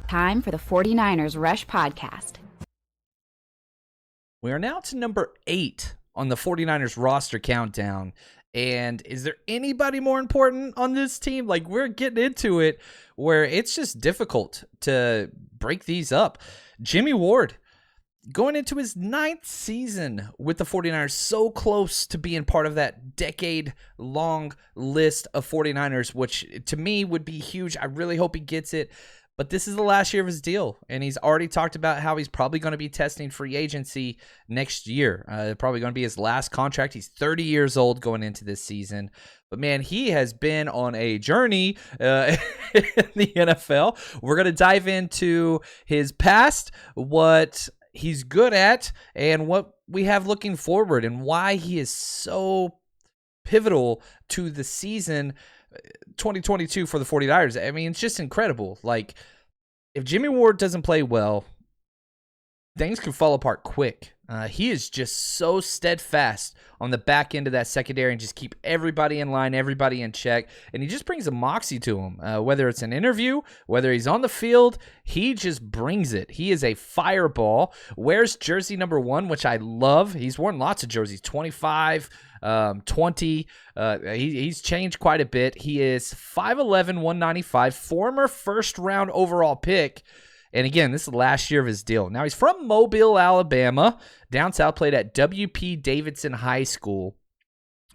Time for the 49ers Rush Podcast. We are now to number 8 on the 49ers roster countdown. And is there anybody more important on this team? Like, we're getting into it where it's just difficult to break these up. Jimmie Ward, going into his 9th season with the 49ers, so close to being part of that decade-long list of 49ers, which to me would be huge. I really hope he gets it. But this is the last year of his deal, and he's already talked about how he's probably going to be testing free agency next year. Probably going to be his last contract. He's 30 years old going into this season. But, man, he has been on a journey in the NFL. We're going to dive into his past, what he's good at, and what we have looking forward, and why he is so pivotal to the season 2022 for the 49ers. I mean, it's just incredible. Like, if Jimmie Ward doesn't play well, things can fall apart quick. He is just so steadfast on the back end of that secondary and just keep everybody in line, everybody in check. And he just brings a moxie to him. Whether it's an interview, whether he's on the field, he just brings it. He is a fireball. Wears jersey number 1, which I love. He's worn lots of jerseys, 25, 20. He's changed quite a bit. He is 5'11", 195, former first-round overall pick. And again, this is the last year of his deal. Now, he's from Mobile, Alabama. Down south, played at W.P. Davidson High School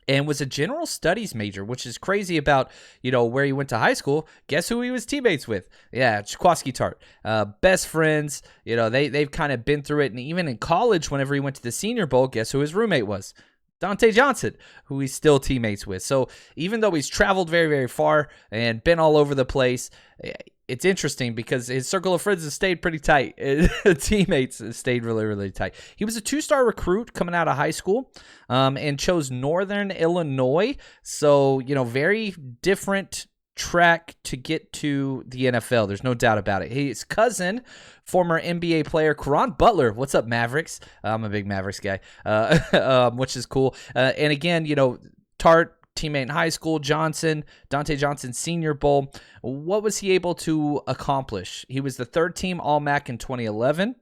and was a general studies major, which is crazy about, where he went to high school. Guess who he was teammates with? Yeah, Jaquaski Tart. Best friends. They've kind of been through it. And even in college, whenever he went to the Senior Bowl, guess who his roommate was? Dante Johnson, who he's still teammates with. So even though he's traveled very, very far and been all over the place, it's interesting because his circle of friends has stayed pretty tight. Teammates have stayed really, really tight. He was a 2-star recruit coming out of high school and chose Northern Illinois. So, very different track to get to the NFL. There's no doubt about it. His cousin, former NBA player Caron Butler. What's up, Mavericks? I'm a big Mavericks guy, which is cool. And again, Tart, teammate in high school, Dante Johnson, Senior Bowl. What was he able to accomplish? He was the 3rd-team All-MAC in 2011,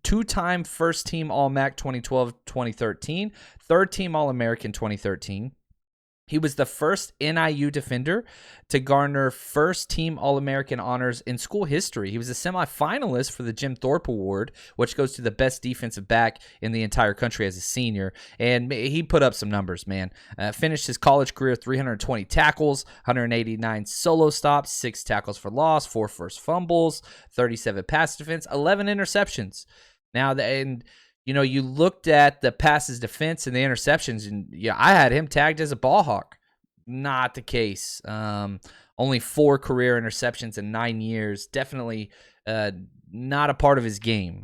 2-time first-team All-MAC 2012-2013, 3rd-team All-American 2013. He was the first NIU defender to garner first-team All-American honors in school history. He was a semifinalist for the Jim Thorpe Award, which goes to the best defensive back in the entire country as a senior. And he put up some numbers, man. Finished his college career 320 tackles, 189 solo stops, 6 tackles for loss, 4 forced fumbles, 37 pass defense, 11 interceptions. Now, you looked at the passes defense and the interceptions, and I had him tagged as a ball hawk. Not the case. Only 4 career interceptions in 9 years. Definitely not a part of his game.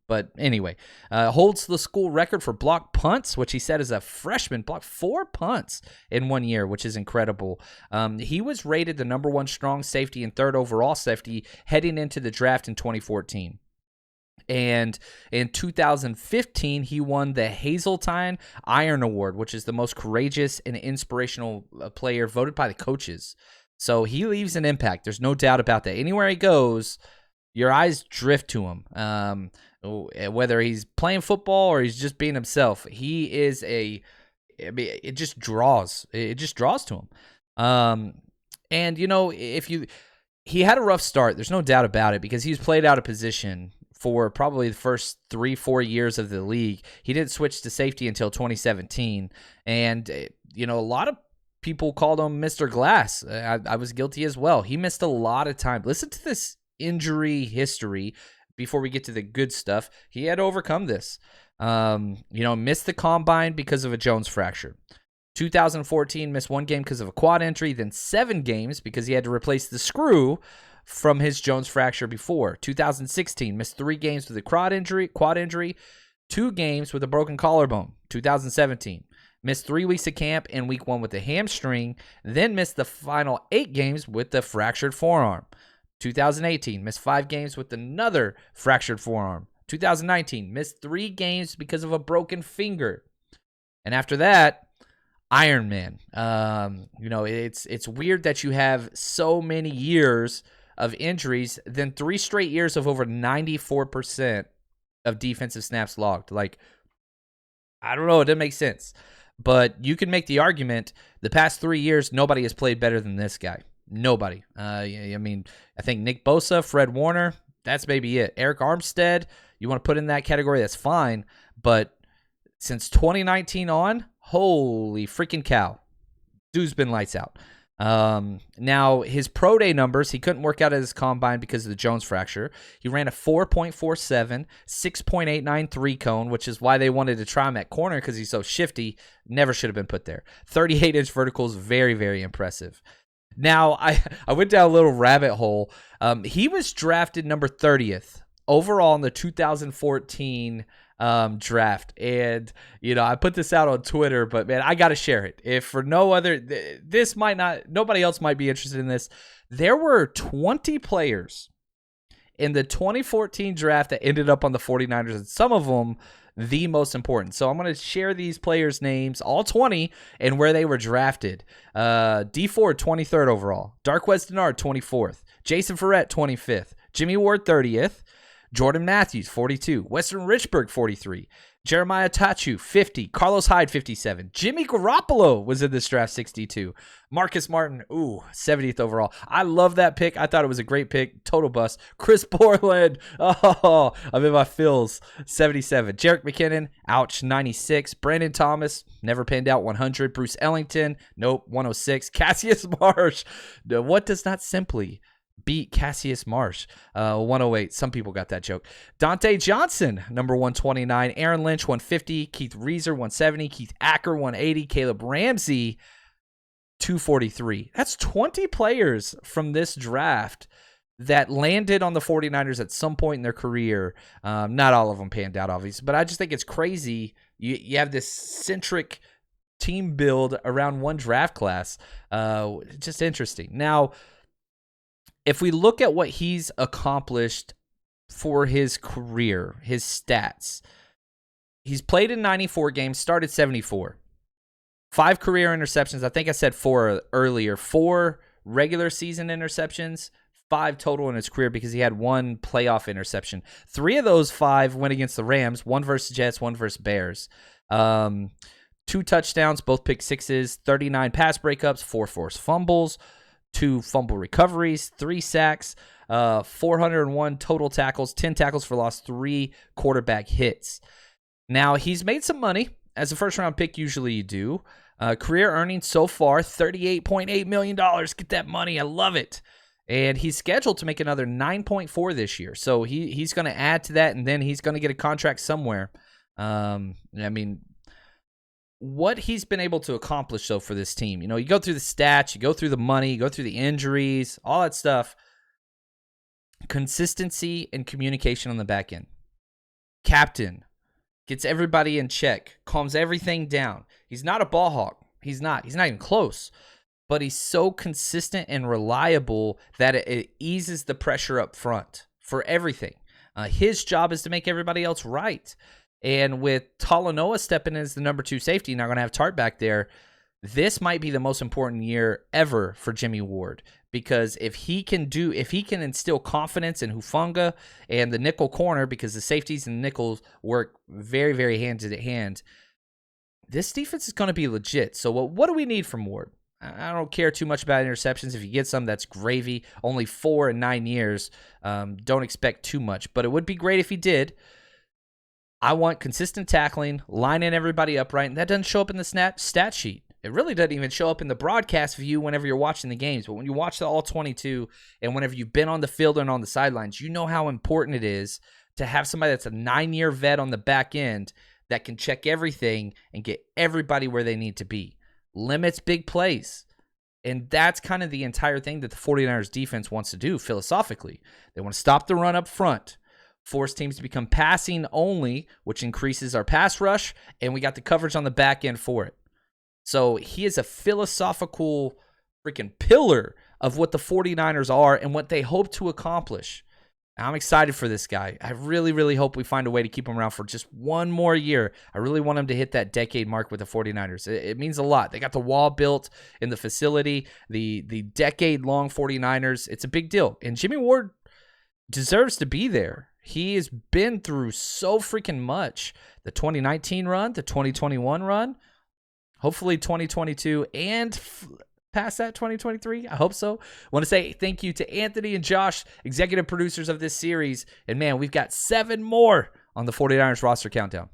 But anyway, holds the school record for block punts, which he said as a freshman blocked 4 punts in 1 year, which is incredible. He was rated the number 1 strong safety and 3rd overall safety heading into the draft in 2014. And in 2015, he won the Hazeltine Iron Award, which is the most courageous and inspirational player voted by the coaches. So he leaves an impact. There's no doubt about that. Anywhere he goes, your eyes drift to him. Whether he's playing football or he's just being himself, he is it just draws. It just draws to him. And, he had a rough start. There's no doubt about it because he's played out of position for probably the first 3-4 years of the league. He didn't switch to safety until 2017. And, a lot of people called him Mr. Glass. I was guilty as well. He missed a lot of time. Listen to this injury history before we get to the good stuff. He had to overcome this. Missed the combine because of a Jones fracture. 2014, missed 1 game because of a quad injury, then 7 games because he had to replace the screw from his Jones fracture before. 2016, missed 3 games with a quad injury, 2 games with a broken collarbone. 2017, missed 3 weeks of camp in week 1 with a hamstring, then missed the final 8 games with the fractured forearm. 2018, missed 5 games with another fractured forearm. 2019, missed 3 games because of a broken finger. And after that, Iron Man. It's weird that you have so many years of injuries, then 3 straight years of over 94% of defensive snaps logged. Like, I don't know. It doesn't make sense. But you can make the argument the past 3 years, nobody has played better than this guy. Nobody. I mean, I think Nick Bosa, Fred Warner, that's maybe it. Eric Armstead, you want to put in that category, that's fine. But since 2019 on, holy freaking cow. Dude's been lights out. Now, his pro day numbers, he couldn't work out at his combine because of the Jones fracture. He ran a 4.47, 6.893 cone, which is why they wanted to try him at corner because he's so shifty. Never should have been put there. 38-inch verticals, very, very impressive. Now, I went down a little rabbit hole. He was drafted number 30th overall in the 2014 draft. And, I put this out on Twitter, but man, I got to share it. If for no other, nobody else might be interested in this. There were 20 players in the 2014 draft that ended up on the 49ers, and some of them the most important. So I'm going to share these players' names, all 20, and where they were drafted. D Ford, 23rd overall. Darqueze Dennard, 24th. Jason Verrett, 25th. Jimmie Ward, 30th. Jordan Matthews, 42. Weston Richburg, 43. Jeremiah Tachu, 50. Carlos Hyde, 57. Jimmy Garoppolo was in this draft, 62. Marcus Martin, 70th overall. I love that pick. I thought it was a great pick. Total bust. Chris Borland, I'm in my feels, 77. Jerick McKinnon, ouch, 96. Brandon Thomas, never panned out, 100. Bruce Ellington, nope, 106. Cassius Marsh, what does not simply beat Cassius Marsh, 108. Some people got that joke. Dante Johnson, number 129. Aaron Lynch, 150. Keith Reeser, 170. Keith Acker, 180. Caleb Ramsey, 243. That's 20 players from this draft that landed on the 49ers at some point in their career. Not all of them panned out, obviously, but I just think it's crazy. You have this centric team build around one draft class. Just interesting. Now, if we look at what he's accomplished for his career, his stats, he's played in 94 games, started 74. 5 career interceptions. I think I said 4 earlier. 4 regular season interceptions, 5 total in his career because he had 1 playoff interception. 3 of those 5 went against the Rams, 1 versus Jets, 1 versus Bears. 2 touchdowns, both pick sixes, 39 pass breakups, 4 forced fumbles, 2 fumble recoveries, 3 sacks, 401 total tackles, 10 tackles for loss, 3 quarterback hits. Now, he's made some money. As a first-round pick, usually you do. Career earnings so far, $38.8 million. Get that money. I love it. And he's scheduled to make another 9.4 this year. So he's going to add to that, and then he's going to get a contract somewhere. What he's been able to accomplish, though, for this team. You go through the stats, you go through the money, you go through the injuries, all that stuff. Consistency and communication on the back end. Captain. Gets everybody in check. Calms everything down. He's not a ball hawk. He's not even close. But he's so consistent and reliable that it eases the pressure up front for everything. His job is to make everybody else right. And with Talanoa stepping in as the number 2 safety, not going to have Tart back there, this might be the most important year ever for Jimmie Ward. Because if he can instill confidence in Hufanga and the nickel corner, because the safeties and the nickels work very, very hand in hand, this defense is going to be legit. So what do we need from Ward? I don't care too much about interceptions. If you get some, that's gravy. Only 4 in 9 years. Don't expect too much. But it would be great if he did. I want consistent tackling, lining everybody up right, and that doesn't show up in the stat sheet. It really doesn't even show up in the broadcast view whenever you're watching the games. But when you watch the all 22 and whenever you've been on the field and on the sidelines, you know how important it is to have somebody that's a 9-year vet on the back end that can check everything and get everybody where they need to be. Limits big plays. And that's kind of the entire thing that the 49ers defense wants to do philosophically. They want to stop the run up front, force teams to become passing only, which increases our pass rush, and we got the coverage on the back end for it. So he is a philosophical freaking pillar of what the 49ers are and what they hope to accomplish. I'm excited for this guy. I really, really hope we find a way to keep him around for just one more year. I really want him to hit that decade mark with the 49ers. It means a lot. They got the wall built in the facility, the decade-long 49ers. It's a big deal. And Jimmie Ward deserves to be there. He has been through so freaking much. The 2019 run, the 2021 run, hopefully 2022, and past that 2023. I hope so. I want to say thank you to Anthony and Josh, executive producers of this series. And man, we've got 7 more on the 49ers roster countdown.